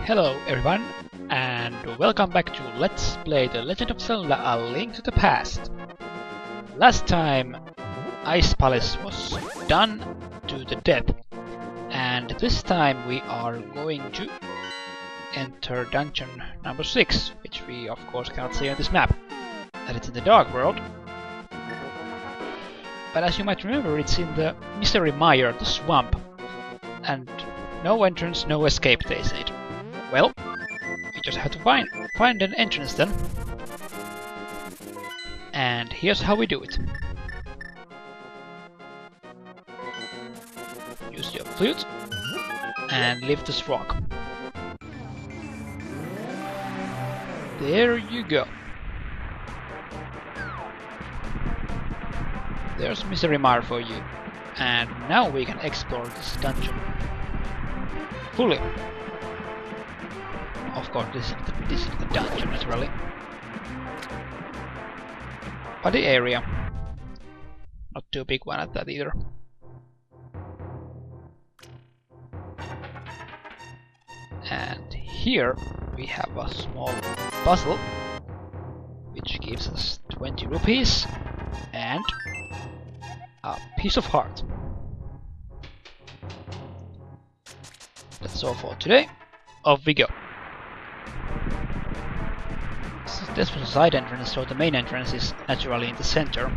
Hello everyone, and welcome back to Let's Play The Legend of Zelda: A Link to the Past. Last time, Ice Palace was done to the death, and this time we are going to enter dungeon number 6, which we of course cannot see on this map, and it's in the Dark World. But as you might remember, it's in the Misery Mire, the swamp, and no entrance, no escape, they said. Well, we just have to find an entrance then. And here's how we do it. Use your flute and lift this rock. There you go. There's Misery Mire for you. And now we can explore this dungeon fully. Of course, this is the dungeon, naturally. But the area. Not too big one at that either. And here we have a small puzzle, which gives us 20 rupees and a piece of heart. That's all for today. Off we go. This was a side entrance, so the main entrance is naturally in the center.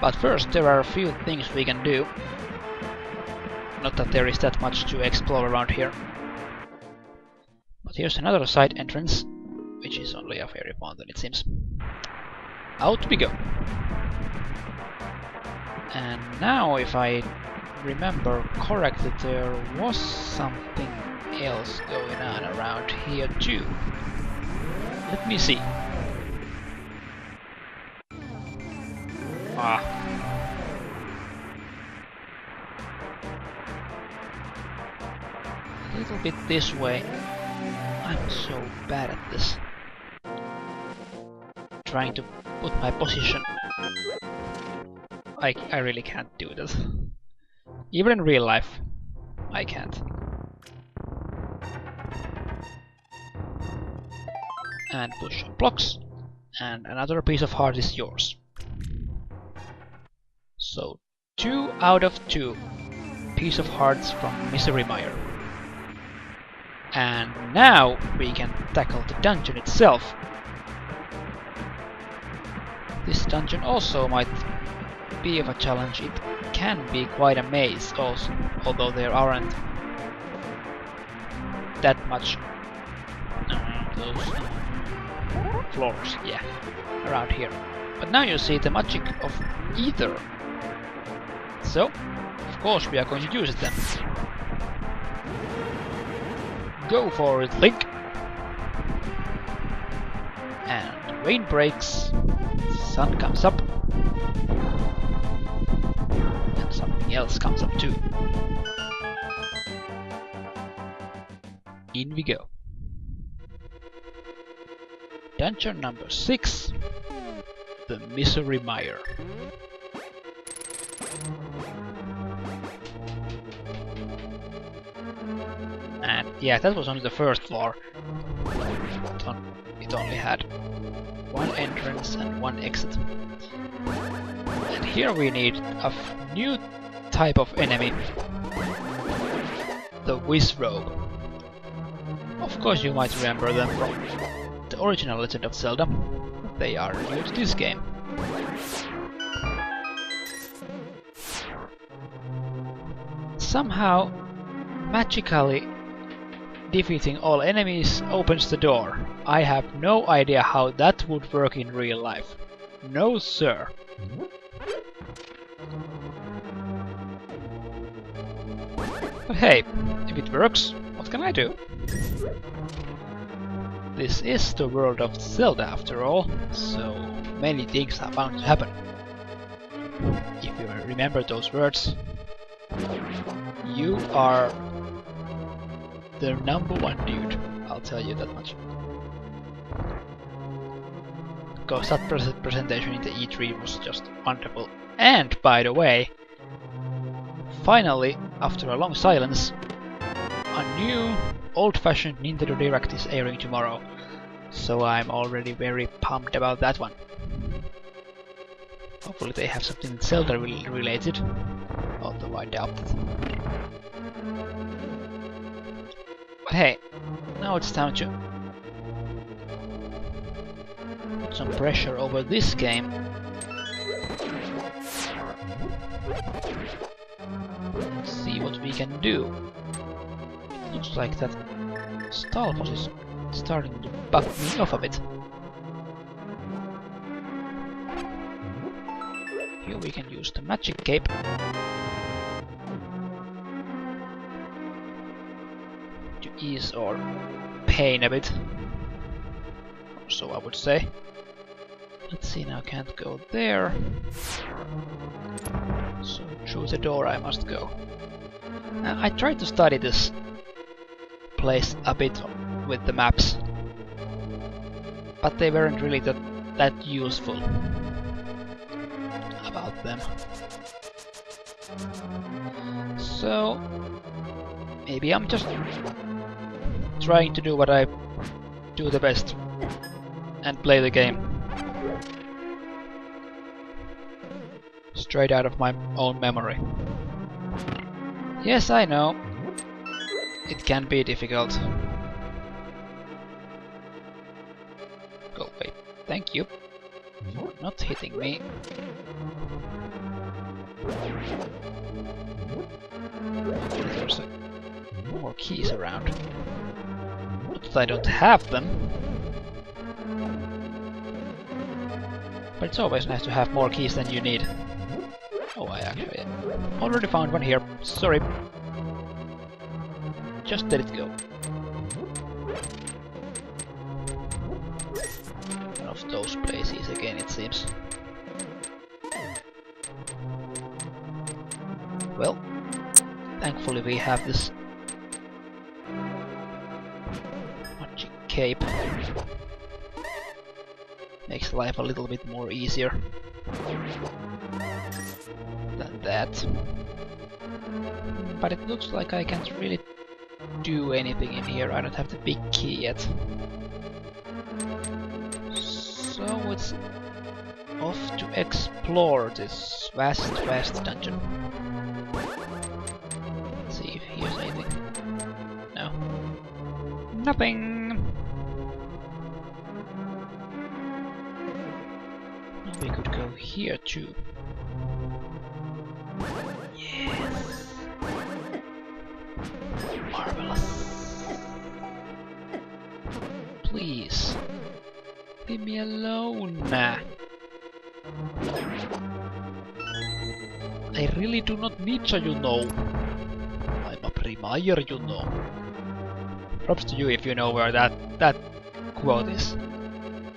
But first, there are a few things we can do. Not that there is that much to explore around here. But here's another side entrance, which is only a fairy fountain, it seems. Out we go. And now, if I remember correctly, there was something else going on around here too. Let me see. A little bit this way. I'm so bad at this. Trying to put my position. I really can't do this. Even in real life, I can't. And push blocks, and another piece of heart is yours. So 2 out of 2 piece of hearts from Misery Mire. And now we can tackle the dungeon itself. This dungeon also might be of a challenge. It can be quite a maze also, although there aren't that much those floors, yeah, around here. But now you see the magic of ether. So, of course, we are going to use it then. Go for it, Link! And rain breaks, sun comes up, and something else comes up too. In we go. Dungeon number 6, the Misery Mire. And yeah, that was only the first floor. It only had one entrance and one exit. And here we need a new type of enemy, the Whiz Rogue. Of course, you might remember them from the original Legend of Zelda. They are new to this game. Somehow, magically defeating all enemies opens the door. I have no idea how that would work in real life. No sir. But hey, if it works, what can I do? This is the world of Zelda after all, so many things are bound to happen. If you remember those words, you are the #1 dude, I'll tell you that much. Because that presentation in the E3 was just wonderful. And by the way, finally, after a long silence, a new old-fashioned Nintendo Direct is airing tomorrow, so I'm already very pumped about that one. Hopefully they have something Zelda related, although I doubt it. But hey, now it's time to put some pressure over this game. Let's see what we can do. It looks like that Stalfos is starting to bug me off a bit. Here we can use the magic cape. To ease our pain a bit. Or so I would say. Let's see, now can't go there. So through the door I must go. I tried to study this place a bit with the maps, but they weren't really that useful about them. So maybe I'm just trying to do what I do the best and play the game straight out of my own memory. Yes, I know. It can be difficult. Go away. Thank you for not hitting me. There's more keys around. Not that I don't have them. But it's always nice to have more keys than you need. Oh, I actually already found one here. Sorry. Just let it go. One of those places again, it seems. Well, thankfully we have this magic cape. Makes life a little bit more easier than that. But it looks like I can't really do anything in here. I don't have the big key yet. So it's off to explore this vast dungeon. Let's see if here's anything. No. Nothing! We could go here too. Yes! Marvelous! Please! Leave me alone! I really do not need you, you know. I'm a premier, you know. Props to you if you know where that quote is.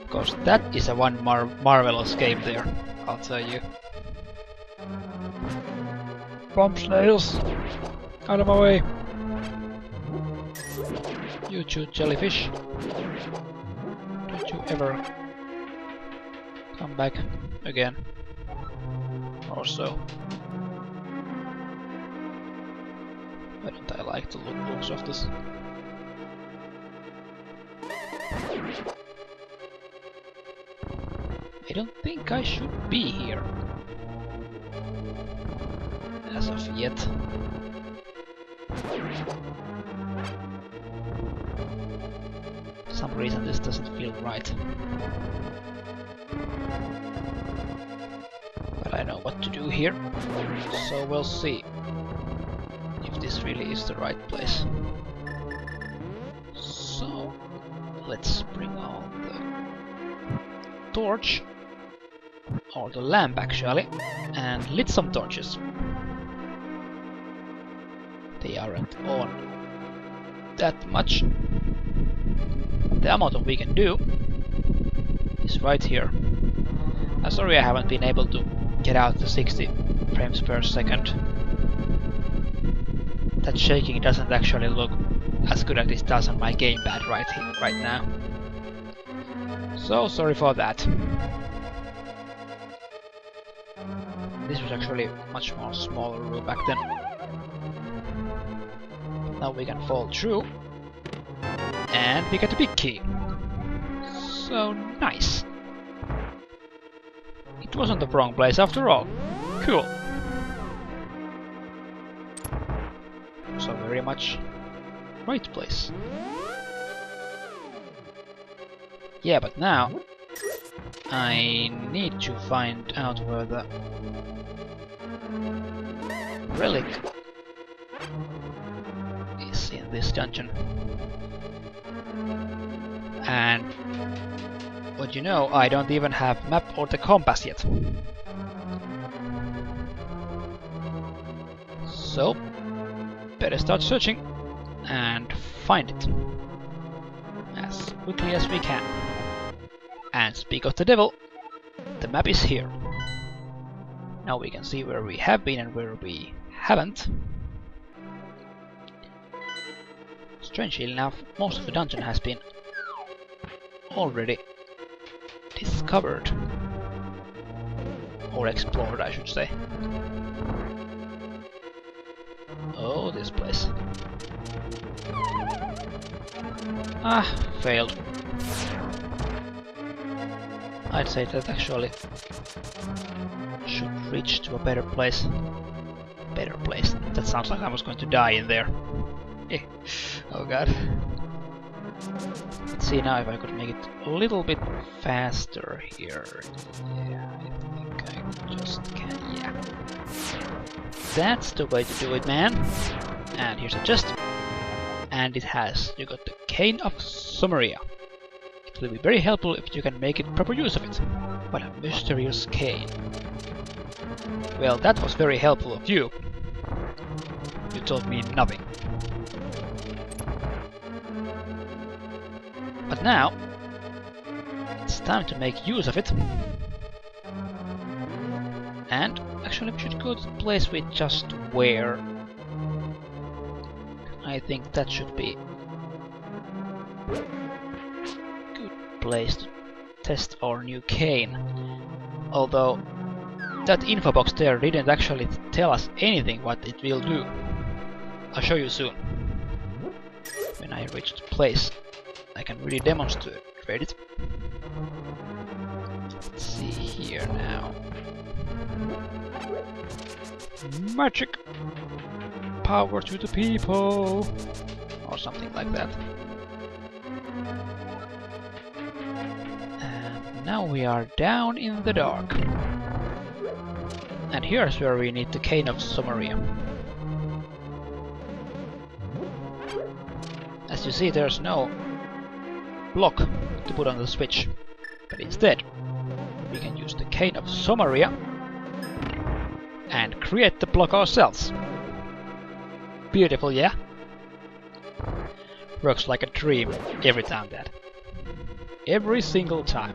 Because that is a one marvelous game there, I'll tell you. Bomb snails! Out of my way! You two jellyfish! Don't you ever come back again. Or so. Why don't I like the looks of this? I don't think I should be here. As of yet. For some reason this doesn't feel right. But I know what to do here. So we'll see if this really is the right place. So let's bring on the torch. Or the lamp actually, and lit some torches. They aren't on that much. The amount of we can do is right here. I'm sorry I haven't been able to get out the 60 frames per second. That shaking doesn't actually look as good as it does on my gamepad right now. So sorry for that. This was actually a much more smaller room back then. Now we can fall through. And we get a big key. So nice. It wasn't the wrong place after all. Cool. So very much right place. Yeah, but now I need to find out where the relic is in this dungeon. And what you know, I don't even have map or the compass yet. So better start searching and find it as quickly as we can. And speak of the devil, the map is here. Now we can see where we have been and where we haven't. Strangely enough, most of the dungeon has been already discovered. Or explored, I should say. Oh, this place. Ah, failed. I'd say that actually should reach to a better place. Better place. That sounds like I was going to die in there. Eh. Oh god. Let's see now if I could make it a little bit faster here. Yeah, I think I just can, yeah. That's the way to do it, man. And here's a chest. And it has, you got the Cane of Sumeria. It will be very helpful if you can make it proper use of it. What a mysterious cane. Well, that was very helpful of you. You told me nothing. But now, it's time to make use of it. And actually we should go to the place we just were. I think that should be a good place to test our new cane. Although that info box there didn't actually tell us anything what it will do. I'll show you soon. When I reach the place, I can really demonstrate it. Let's see here now. Magic! Power to the people! Or something like that. And now we are down in the dark. And here's where we need the Cane of Sumeria. As you see, there's no block to put on the switch, but instead we can use the Cane of Sumeria and create the block ourselves. Beautiful, yeah? Works like a dream every time that. Every single time.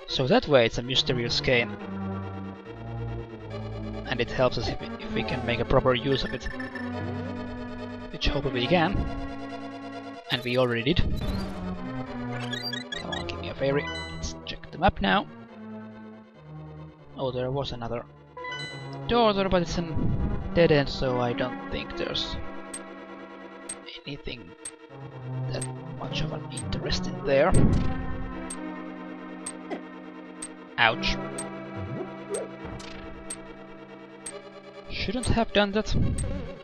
So that way it's a mysterious cane. And it helps us if we can make a proper use of it. Which hopefully we can. And we already did. Come on, give me a fairy. Let's check the map now. Oh, there was another door there, but it's a dead end, so I don't think there's anything that much of an interest in there. Ouch. Shouldn't have done that.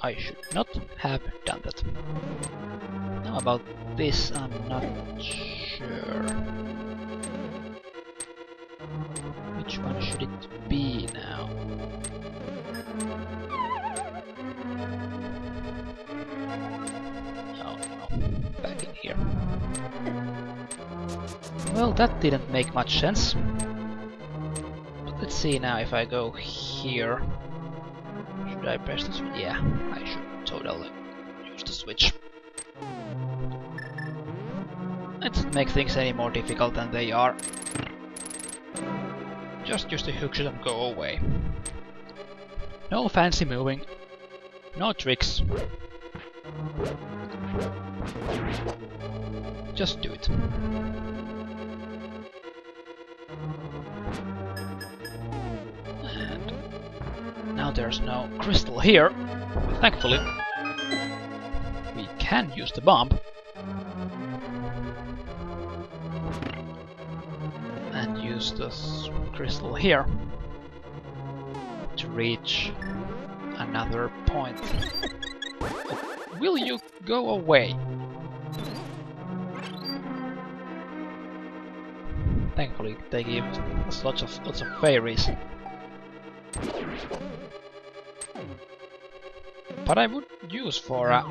I should not have done that. Now about this, I'm not sure. Which one should it be now? Oh no, back in here. Well, that didn't make much sense. But let's see now if I go here. Should I press the switch? Yeah, I should totally use the switch. Let's make things any more difficult than they are. Just use the hook and go away. No fancy moving. No tricks. Just do it. And now there's no crystal here. Thankfully, we can use the bomb. And use this crystal here to reach another point. Will you go away? Thankfully, they give us lots of fairies. But I would use for a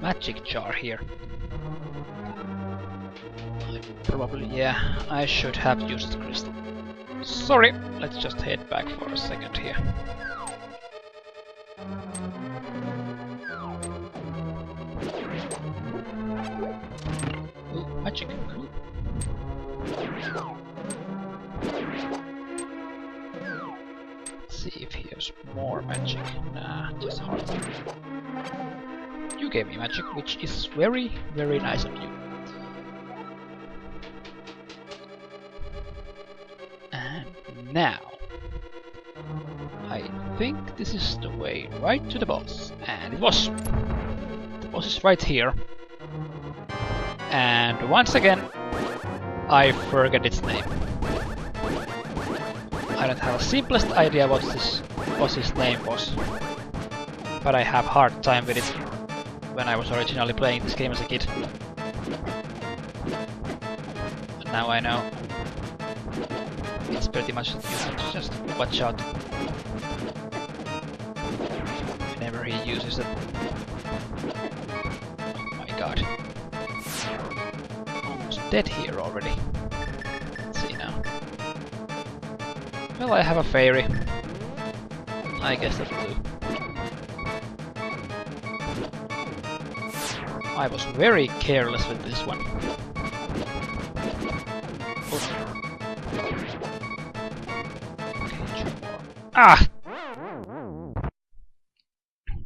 magic jar here. Probably, yeah, I should have used the crystal. Sorry, let's just head back for a second here. Ooh, magic, cool. Let's see if he has more magic. Nah, just heart. You gave me magic, which is very, very nice of you. And now, I think this is the way right to the boss. And it was. The boss is right here. And once again, I forget its name. I don't have a simplest idea what this boss's name was. But I have hard time with it when I was originally playing this game as a kid. But now I know. It's pretty much that you have to just watch out whenever he uses it. Oh my god. Almost dead here already. Let's see now. Well, I have a fairy. I guess that'll do. I was very careless with this one. Ah!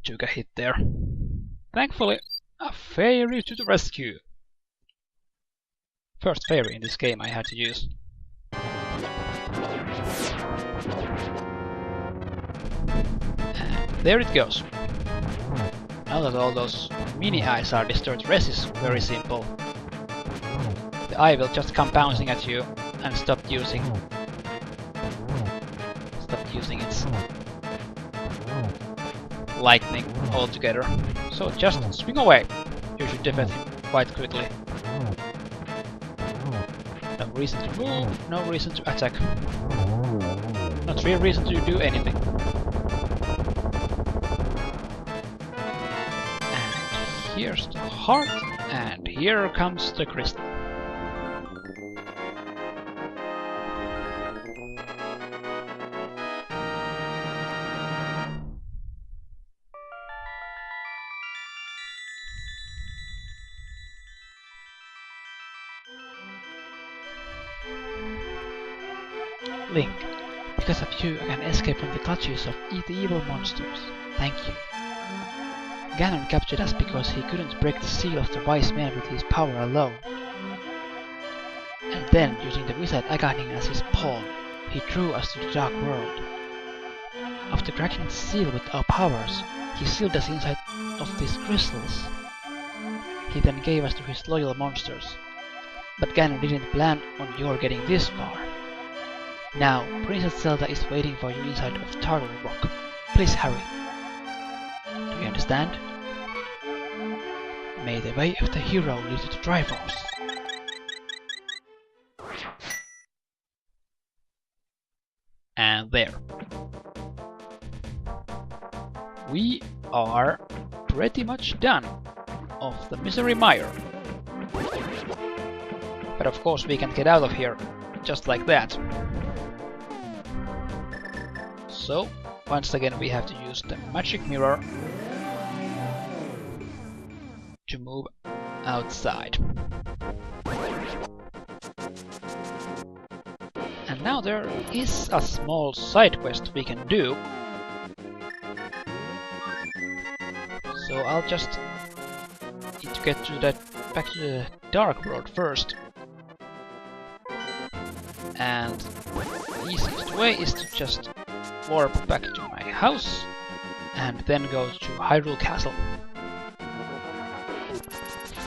Took a hit there. Thankfully, a fairy to the rescue. First fairy in this game I had to use. And there it goes. Now that all those mini eyes are destroyed, res is very simple. The eye will just come bouncing at you and stop using its lightning altogether. So just swing away. You should defeat him quite quickly. No reason to move, no reason to attack. Not real reason to do anything. And here's the heart, and here comes the crystal. Link, because of you I can escape from the clutches of the evil monsters. Thank you. Ganon captured us because he couldn't break the seal of the wise man with his power alone. And then, using the wizard Aganin as his pawn, he drew us to the dark world. After cracking the seal with our powers, he sealed us inside of these crystals. He then gave us to his loyal monsters. But Ganon didn't plan on your getting this far. Now, Princess Zelda is waiting for you inside of Turtle Rock. Please hurry. Do you understand? May the way of the hero lead to the Triforce. And there. We are pretty much done of the Misery Mire. But of course we can get out of here just like that. So, once again we have to use the magic mirror to move outside. And now there is a small side quest we can do. So I'll just need to get to that back to the dark world first. And the easiest way is to just warp back to my house and then go to Hyrule Castle.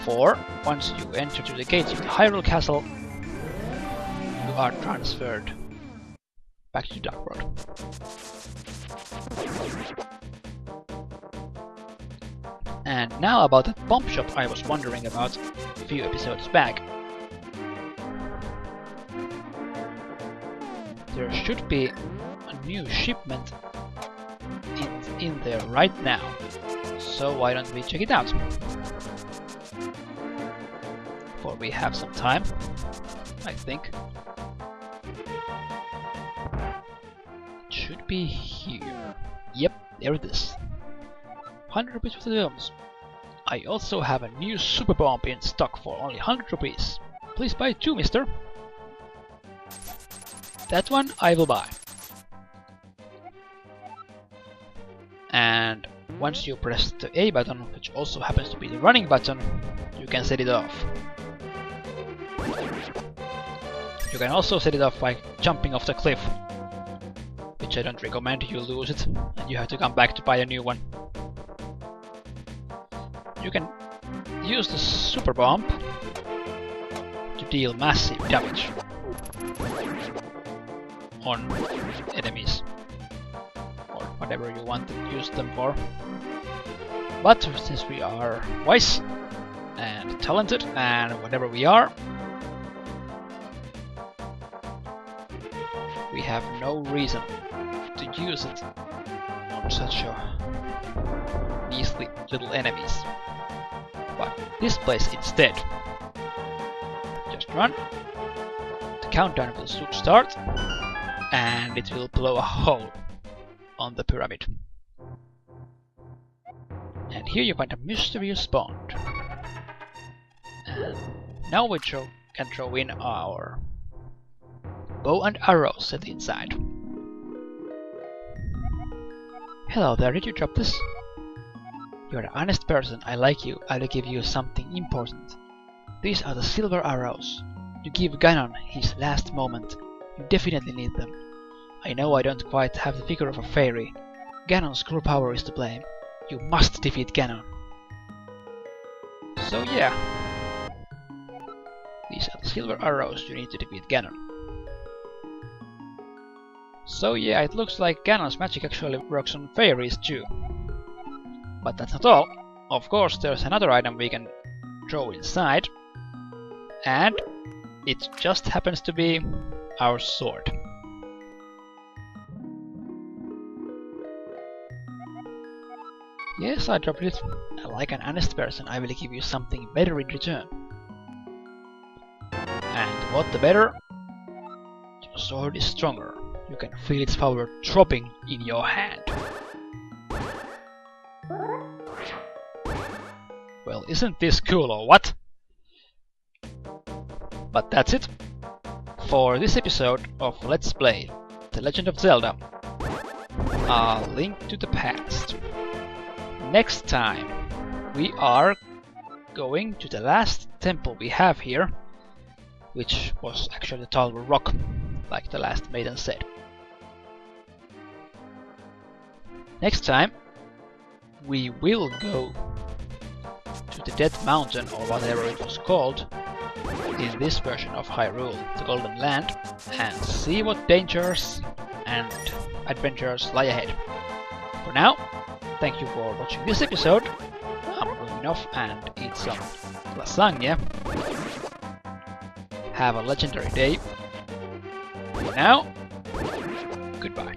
For once you enter to the gates of the Hyrule Castle, you are transferred back to Dark World. And now about that bomb shop I was wondering about a few episodes back. There should be a new shipment in there right now, so why don't we check it out? For we have some time, I think. It should be here. Yep, there it is. 100 rupees for the films. I also have a new super bomb in stock for only 100 rupees. Please buy 2, mister. That one I will buy. And once you press the A button, which also happens to be the running button, you can set it off. You can also set it off by jumping off the cliff, which I don't recommend. You lose it and you have to come back to buy a new one. You can use the super bomb to deal massive damage on enemies or whatever you want to use them for. But since we are wise and talented and whatever we are, we have no reason to use it on such a measly little enemies. But this place instead, just run, the countdown will soon start, and it will blow a hole on the pyramid. And here you find a mysterious pond. And now we can throw in our bow and arrows set inside. Hello there, did you drop this? You're an honest person, I like you, I will give you something important. These are the silver arrows. You give Ganon his last moment. You definitely need them. I know I don't quite have the figure of a fairy. Ganon's cruel power is to blame. You must defeat Ganon. So yeah, these are the silver arrows you need to defeat Ganon. So yeah, it looks like Ganon's magic actually works on fairies too. But that's not all. Of course, there's another item we can throw inside, and it just happens to be our sword. Yes, I dropped it. Like an honest person, I will give you something better in return. And what the better? Your sword is stronger. You can feel its power dropping in your hand. Well, isn't this cool or what? But that's it for this episode of Let's Play The Legend of Zelda: A Link to the Past. Next time we are going to the last temple we have here, which was actually the Tower Rock, like the last maiden said. Next time we will go to the Death Mountain, or whatever it was called in this version of Hyrule, the Golden Land, and see what dangers and adventures lie ahead. For now, thank you for watching this episode. I'm going off and eat some lasagna. Have a legendary day. For now, goodbye.